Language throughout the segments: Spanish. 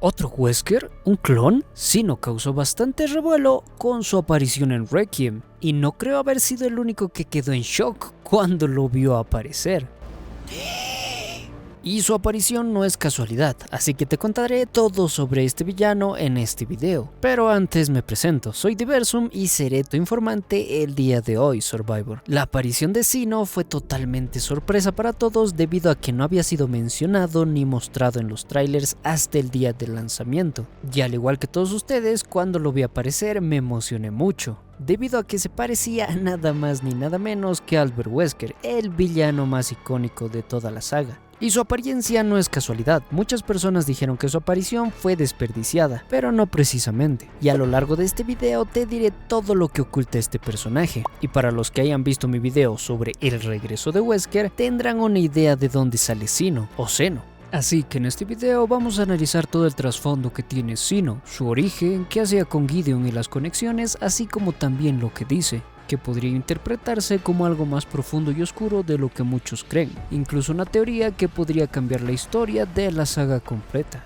¿Otro Wesker? ¿Un clon? Sino causó bastante revuelo con su aparición en Requiem, y no creo haber sido el único que quedó en shock cuando lo vio aparecer. Y su aparición no es casualidad, así que te contaré todo sobre este villano en este video. Pero antes me presento, soy Diversum y seré tu informante el día de hoy, Survivor. La aparición de Sino fue totalmente sorpresa para todos debido a que no había sido mencionado ni mostrado en los trailers hasta el día del lanzamiento. Y al igual que todos ustedes, cuando lo vi aparecer me emocioné mucho, debido a que se parecía a nada más ni nada menos que Albert Wesker, el villano más icónico de toda la saga. Y su apariencia no es casualidad, muchas personas dijeron que su aparición fue desperdiciada, pero no precisamente. Y a lo largo de este video te diré todo lo que oculta este personaje, y para los que hayan visto mi video sobre el regreso de Wesker, tendrán una idea de dónde sale Sino o Zeno. Así que en este video vamos a analizar todo el trasfondo que tiene Sino, su origen, qué hacía con Gideon y las conexiones, así como también lo que dice, que podría interpretarse como algo más profundo y oscuro de lo que muchos creen, incluso una teoría que podría cambiar la historia de la saga completa.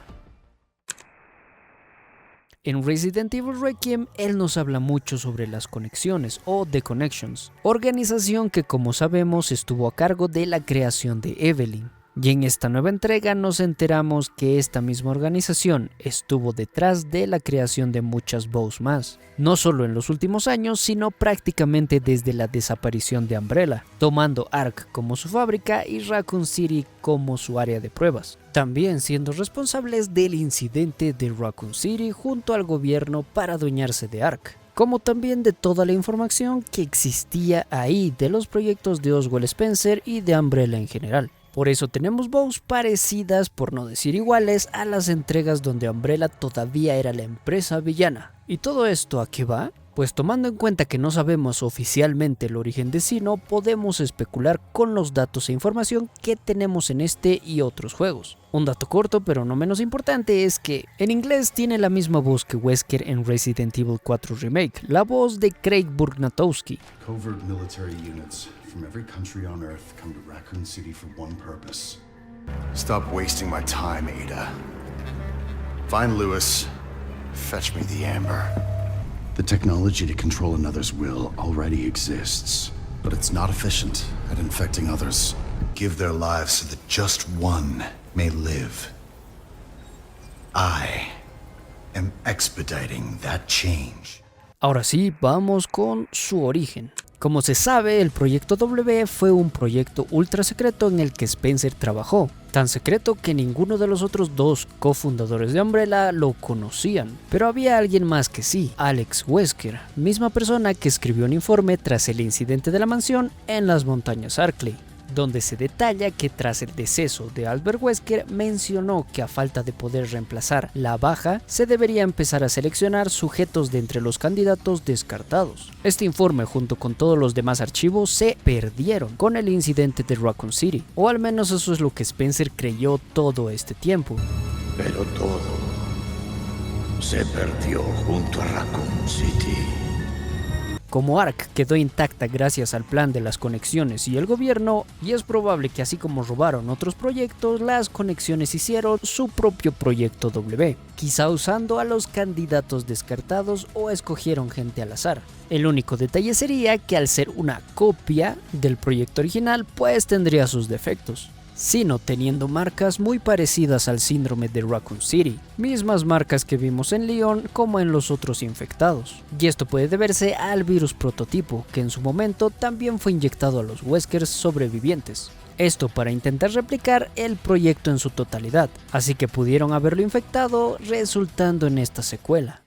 En Resident Evil Requiem, él nos habla mucho sobre las conexiones o The Connections, organización que como sabemos estuvo a cargo de la creación de Evelyn. Y en esta nueva entrega nos enteramos que esta misma organización estuvo detrás de la creación de muchas bows más, no solo en los últimos años, sino prácticamente desde la desaparición de Umbrella, tomando Ark como su fábrica y Raccoon City como su área de pruebas, también siendo responsables del incidente de Raccoon City junto al gobierno para adueñarse de Ark, como también de toda la información que existía ahí de los proyectos de Oswald Spencer y de Umbrella en general. Por eso tenemos bows parecidas, por no decir iguales, a las entregas donde Umbrella todavía era la empresa villana. ¿Y todo esto a qué va? Pues tomando en cuenta que no sabemos oficialmente el origen de Sino, podemos especular con los datos e información que tenemos en este y otros juegos. Un dato corto pero no menos importante es que en inglés tiene la misma voz que Wesker en Resident Evil 4 Remake, la voz de Craig Burgnatowski. Covert military units from every country on Earth come to Raccoon City for one purpose. Stop wasting my time, Ada. Find Lewis. Fetch me the amber. The technology to control another's will already exists, but it's not efficient at infecting others. Give their lives so that just one may live. I am expediting that change. Ahora sí, vamos con su origen. Como se sabe, el Proyecto W fue un proyecto ultra secreto en el que Spencer trabajó, tan secreto que ninguno de los otros dos cofundadores de Umbrella lo conocían, pero había alguien más que sí, Alex Wesker, misma persona que escribió un informe tras el incidente de la mansión en las montañas Arklay, donde se detalla que tras el deceso de Albert Wesker mencionó que a falta de poder reemplazar la baja, se debería empezar a seleccionar sujetos de entre los candidatos descartados. Este informe junto con todos los demás archivos se perdieron con el incidente de Raccoon City, o al menos eso es lo que Spencer creyó todo este tiempo. Pero todo se perdió junto a Raccoon City. Como Ark quedó intacta gracias al plan de las conexiones y el gobierno, y es probable que así como robaron otros proyectos, las conexiones hicieron su propio proyecto W, quizá usando a los candidatos descartados o escogieron gente al azar. El único detalle sería que al ser una copia del proyecto original, pues tendría sus defectos, sino teniendo marcas muy parecidas al síndrome de Raccoon City, mismas marcas que vimos en Leon como en los otros infectados. Y esto puede deberse al virus prototipo, que en su momento también fue inyectado a los Weskers sobrevivientes. Esto para intentar replicar el proyecto en su totalidad, así que pudieron haberlo infectado, resultando en esta secuela.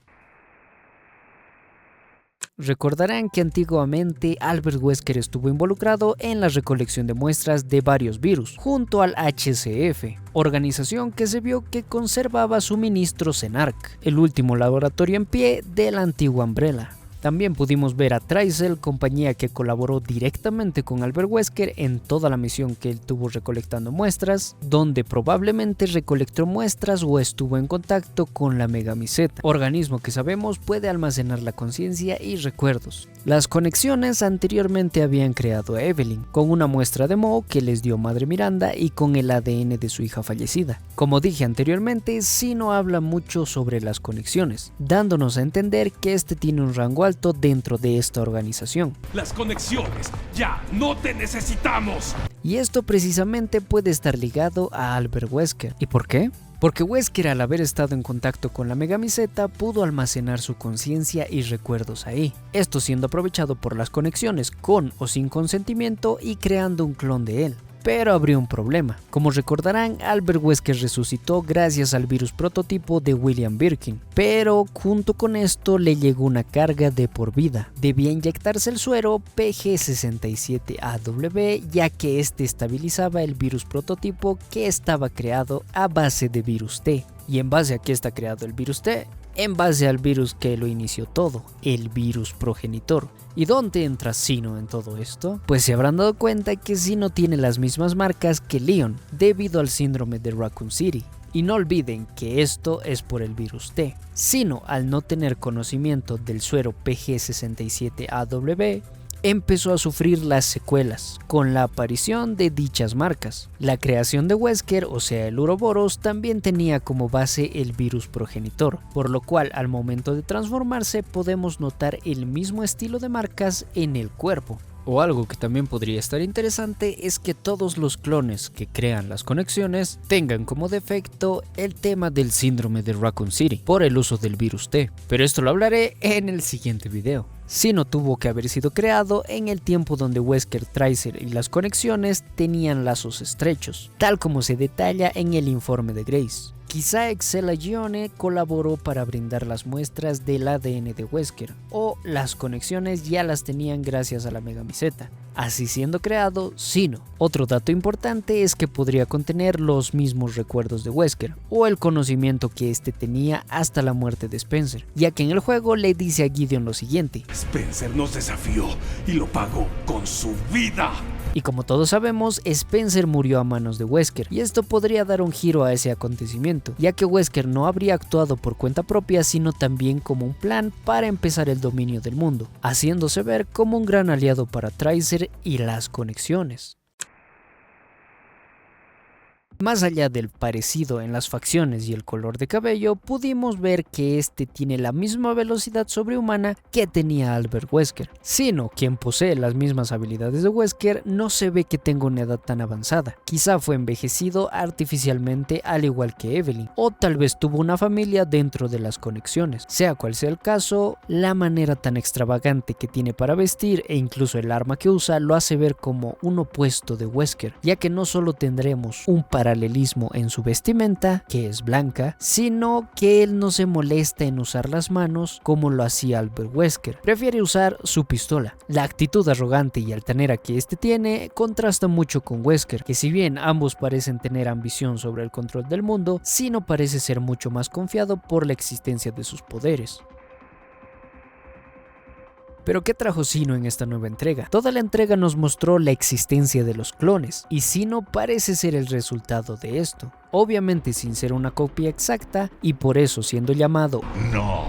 Recordarán que antiguamente Albert Wesker estuvo involucrado en la recolección de muestras de varios virus, junto al HCF, organización que se vio que conservaba suministros en Ark, el último laboratorio en pie de la antigua Umbrella. También pudimos ver a Trycell, compañía que colaboró directamente con Albert Wesker en toda la misión que él tuvo recolectando muestras, donde probablemente recolectó muestras o estuvo en contacto con la Megamiseta, organismo que sabemos puede almacenar la conciencia y recuerdos. Las conexiones anteriormente habían creado a Evelyn, con una muestra de Mo que les dio Madre Miranda y con el ADN de su hija fallecida. Como dije anteriormente, Sino habla mucho sobre las conexiones, dándonos a entender que este tiene un rango alto dentro de esta organización. Las conexiones, ya no te necesitamos. Y esto precisamente puede estar ligado a Albert Wesker. ¿Y por qué? Porque Wesker, al haber estado en contacto con la Megamiseta, pudo almacenar su conciencia y recuerdos ahí, esto siendo aprovechado por las conexiones con o sin consentimiento y creando un clon de él. Pero habría un problema. Como recordarán, Albert Wesker resucitó gracias al virus prototipo de William Birkin, pero junto con esto le llegó una carga de por vida. Debía inyectarse el suero PG-67AW, ya que este estabilizaba el virus prototipo que estaba creado a base de virus T. ¿Y en base a qué está creado el virus T? En base al virus que lo inició todo, el virus progenitor. ¿Y dónde entra Sino en todo esto? Pues se habrán dado cuenta que Sino tiene las mismas marcas que Leon, debido al síndrome de Raccoon City. Y no olviden que esto es por el virus T. Sino, al no tener conocimiento del suero PG-67AW, empezó a sufrir las secuelas con la aparición de dichas marcas. La creación de Wesker, o sea el Uroboros, también tenía como base el virus progenitor, por lo cual al momento de transformarse podemos notar el mismo estilo de marcas en el cuerpo. O algo que también podría estar interesante es que todos los clones que crean las conexiones tengan como defecto el tema del síndrome de Raccoon City por el uso del virus T, pero esto lo hablaré en el siguiente video. Sino tuvo que haber sido creado en el tiempo donde Wesker, Trycell y las conexiones tenían lazos estrechos, tal como se detalla en el informe de Grace. Quizá Excella-Gione colaboró para brindar las muestras del ADN de Wesker, o las conexiones ya las tenían gracias a la Megamiseta, así siendo creado Sino. Otro dato importante es que podría contener los mismos recuerdos de Wesker, o el conocimiento que este tenía hasta la muerte de Spencer, ya que en el juego le dice a Gideon lo siguiente: Spencer nos desafió y lo pagó con su vida. Y como todos sabemos, Spencer murió a manos de Wesker, y esto podría dar un giro a ese acontecimiento, ya que Wesker no habría actuado por cuenta propia, sino también como un plan para empezar el dominio del mundo, haciéndose ver como un gran aliado para Trycell y las conexiones. Más allá del parecido en las facciones y el color de cabello, pudimos ver que este tiene la misma velocidad sobrehumana que tenía Albert Wesker. Sino, quien posee las mismas habilidades de Wesker, no se ve que tenga una edad tan avanzada. Quizá fue envejecido artificialmente al igual que Evelyn, o tal vez tuvo una familia dentro de las conexiones. Sea cual sea el caso, la manera tan extravagante que tiene para vestir e incluso el arma que usa lo hace ver como un opuesto de Wesker, ya que no solo tendremos un paralelismo en su vestimenta, que es blanca, sino que él no se molesta en usar las manos como lo hacía Albert Wesker. Prefiere usar su pistola. La actitud arrogante y altanera que este tiene contrasta mucho con Wesker, que si bien ambos parecen tener ambición sobre el control del mundo, Sino parece ser mucho más confiado por la existencia de sus poderes. Pero ¿qué trajo Sino en esta nueva entrega? Toda la entrega nos mostró la existencia de los clones, y Sino parece ser el resultado de esto, obviamente sin ser una copia exacta, y por eso siendo llamado No,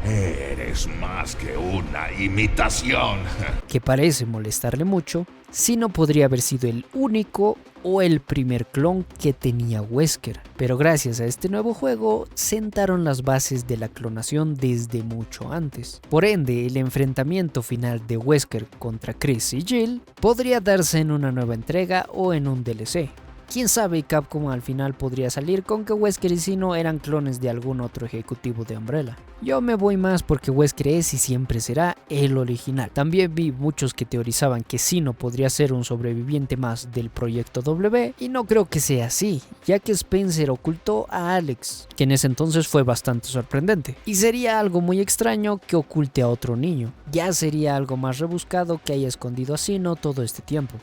eres más que una imitación. que parece molestarle mucho. Sino podría haber sido el único o el primer clon que tenía Wesker, pero gracias a este nuevo juego sentaron las bases de la clonación desde mucho antes. Por ende, el enfrentamiento final de Wesker contra Chris y Jill podría darse en una nueva entrega o en un DLC. Quién sabe, Capcom al final podría salir con que Wesker y Sino eran clones de algún otro ejecutivo de Umbrella. Yo me voy más porque Wesker es y siempre será el original. También vi muchos que teorizaban que Sino podría ser un sobreviviente más del Proyecto W, y no creo que sea así, ya que Spencer ocultó a Alex, que en ese entonces fue bastante sorprendente. Y sería algo muy extraño que oculte a otro niño. Ya sería algo más rebuscado que haya escondido a Sino todo este tiempo.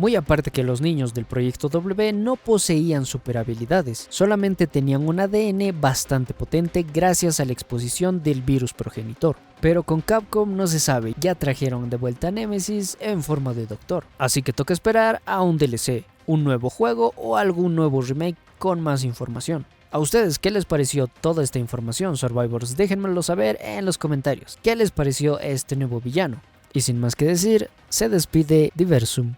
Muy aparte que los niños del Proyecto W no poseían super habilidades, solamente tenían un ADN bastante potente gracias a la exposición del virus progenitor. Pero con Capcom no se sabe, ya trajeron de vuelta a Nemesis en forma de doctor, así que toca esperar a un DLC, un nuevo juego o algún nuevo remake con más información. ¿A ustedes qué les pareció toda esta información, Survivors? Déjenmelo saber en los comentarios. ¿Qué les pareció este nuevo villano? Y sin más que decir, se despide Diversum.